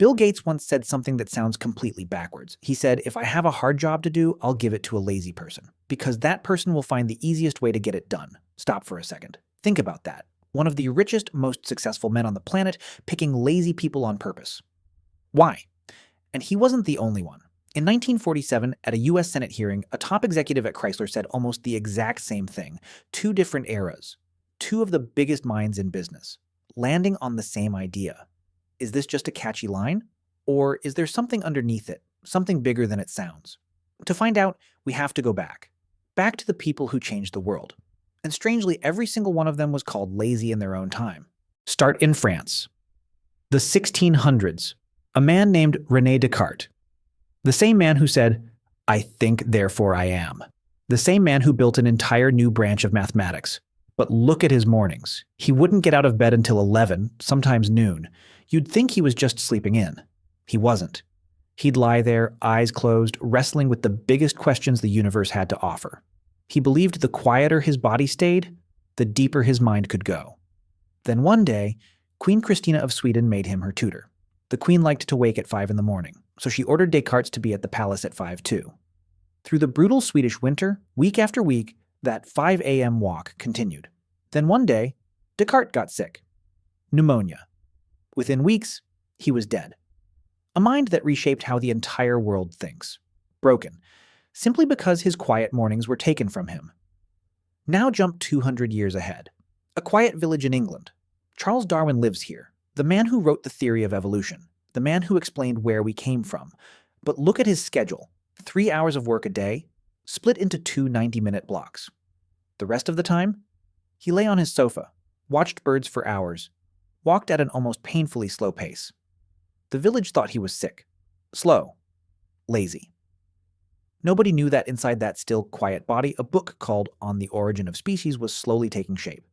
Bill Gates once said something that sounds completely backwards. He said, if I have a hard job to do, I'll give it to a lazy person, because that person will find the easiest way to get it done. Stop for a second. Think about that. One of the richest, most successful men on the planet picking lazy people on purpose. Why? And he wasn't the only one. In 1947, at a US Senate hearing, a top executive at Chrysler said almost the exact same thing. Two different eras. Two of the biggest minds in business. Landing on the same idea. Is this just a catchy line? Or is there something underneath it, something bigger than it sounds? To find out, we have to go back. Back to the people who changed the world. And strangely, every single one of them was called lazy in their own time. Start in France. The 1600s. A man named René Descartes. The same man who said, I think, therefore I am. The same man who built an entire new branch of mathematics. But look at his mornings. He wouldn't get out of bed until 11, sometimes noon. You'd think he was just sleeping in. He wasn't. He'd lie there, eyes closed, wrestling with the biggest questions the universe had to offer. He believed the quieter his body stayed, the deeper his mind could go. Then one day, Queen Christina of Sweden made him her tutor. The queen liked to wake at 5 in the morning, so she ordered Descartes to be at the palace at 5 too. Through the brutal Swedish winter, week after week, that 5 a.m. walk continued. Then one day, Descartes got sick. Pneumonia. Within weeks, he was dead. A mind that reshaped how the entire world thinks. Broken, simply because his quiet mornings were taken from him. Now jump 200 years ahead. A quiet village in England. Charles Darwin lives here, the man who wrote the theory of evolution, the man who explained where we came from. But look at his schedule. 3 hours of work a day, split into two 90-minute blocks. The rest of the time, he lay on his sofa, watched birds for hours, walked at an almost painfully slow pace. The village thought he was sick, slow, lazy. Nobody knew that inside that still, quiet body, a book called On the Origin of Species was slowly taking shape.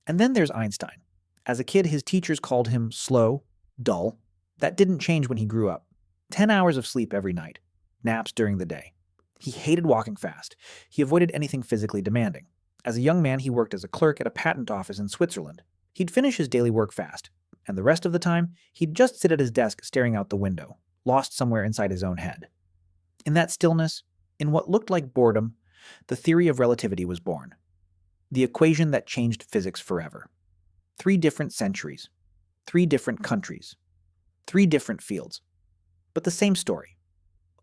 And then there's Einstein. As a kid, his teachers called him slow, dull. That didn't change when he grew up. 10 hours of sleep every night, naps during the day. He hated walking fast. He avoided anything physically demanding. As a young man, he worked as a clerk at a patent office in Switzerland. He'd finish his daily work fast, and the rest of the time, he'd just sit at his desk staring out the window, lost somewhere inside his own head. In that stillness, in what looked like boredom, the theory of relativity was born. The equation that changed physics forever. 3 different centuries, 3 different countries, 3 different fields. But the same story,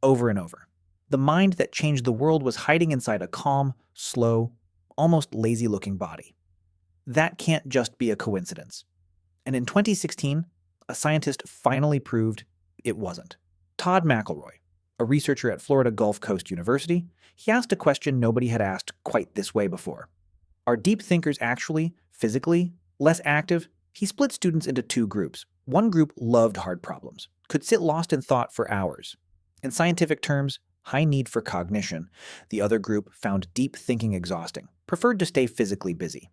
over and over. The mind that changed the world was hiding inside a calm, slow, almost lazy-looking body. That can't just be a coincidence. And in 2016, a scientist finally proved it wasn't. Todd McElroy, a researcher at Florida Gulf Coast University, he asked a question nobody had asked quite this way before. Are deep thinkers actually, physically, less active? He split students into 2 groups. One group loved hard problems, could sit lost in thought for hours. In scientific terms, high need for cognition. The other group found deep thinking exhausting, preferred to stay physically busy.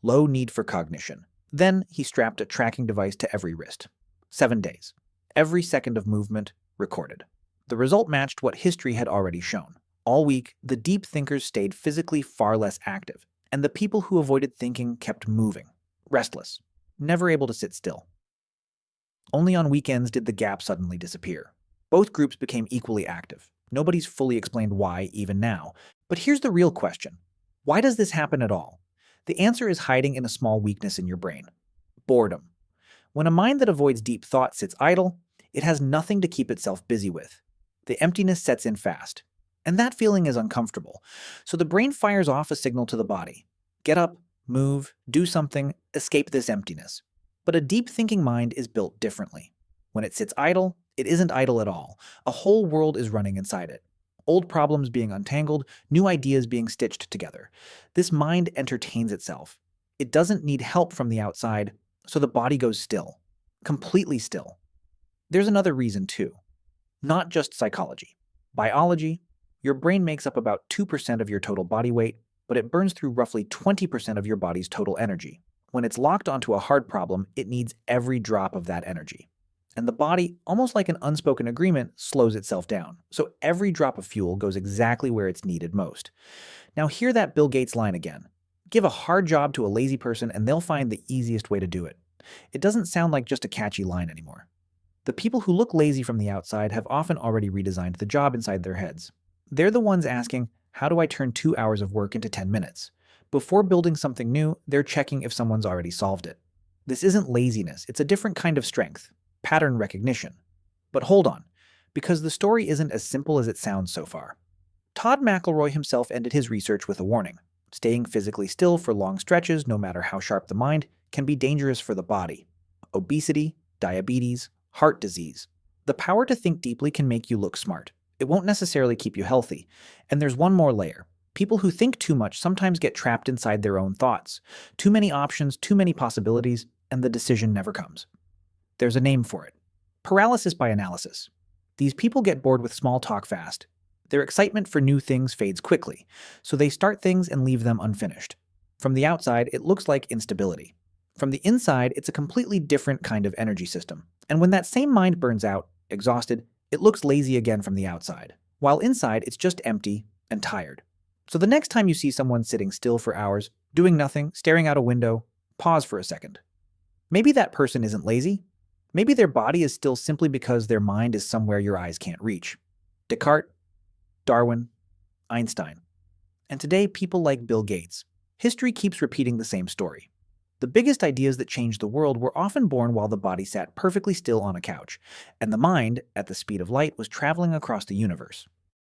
Low need for cognition. Then he strapped a tracking device to every wrist. 7 days. Every second of movement recorded. The result matched what history had already shown. All week, the deep thinkers stayed physically far less active, and the people who avoided thinking kept moving, restless, never able to sit still. Only on weekends did the gap suddenly disappear. Both groups became equally active. Nobody's fully explained why, even now. But here's the real question. Why does this happen at all? The answer is hiding in a small weakness in your brain. Boredom. When a mind that avoids deep thought sits idle, it has nothing to keep itself busy with. The emptiness sets in fast. And that feeling is uncomfortable. So the brain fires off a signal to the body. Get up, move, do something, escape this emptiness. But a deep-thinking mind is built differently. When it sits idle, it isn't idle at all. A whole world is running inside it. Old problems being untangled, new ideas being stitched together. This mind entertains itself. It doesn't need help from the outside, so the body goes still. Completely still. There's another reason too. Not just psychology. Biology. Your brain makes up about 2% of your total body weight, but it burns through roughly 20% of your body's total energy. When it's locked onto a hard problem, it needs every drop of that energy. And the body, almost like an unspoken agreement, slows itself down. So every drop of fuel goes exactly where it's needed most. Now hear that Bill Gates line again. Give a hard job to a lazy person and they'll find the easiest way to do it. It doesn't sound like just a catchy line anymore. The people who look lazy from the outside have often already redesigned the job inside their heads. They're the ones asking, how do I turn 2 hours of work into 10 minutes? Before building something new, they're checking if someone's already solved it. This isn't laziness, it's a different kind of strength, pattern recognition. But hold on, because the story isn't as simple as it sounds so far. Todd McElroy himself ended his research with a warning. Staying physically still for long stretches, no matter how sharp the mind, can be dangerous for the body. Obesity, diabetes, heart disease. The power to think deeply can make you look smart. It won't necessarily keep you healthy. And there's one more layer. People who think too much sometimes get trapped inside their own thoughts. Too many options, too many possibilities, and the decision never comes. There's a name for it. Paralysis by analysis. These people get bored with small talk fast. Their excitement for new things fades quickly, so they start things and leave them unfinished. From the outside, it looks like instability. From the inside, it's a completely different kind of energy system. And when that same mind burns out, exhausted, it looks lazy again from the outside. While inside, it's just empty and tired. So the next time you see someone sitting still for hours, doing nothing, staring out a window, pause for a second. Maybe that person isn't lazy. Maybe their body is still simply because their mind is somewhere your eyes can't reach. Descartes, Darwin, Einstein. And today, people like Bill Gates. History keeps repeating the same story. The biggest ideas that changed the world were often born while the body sat perfectly still on a couch, and the mind, at the speed of light, was traveling across the universe.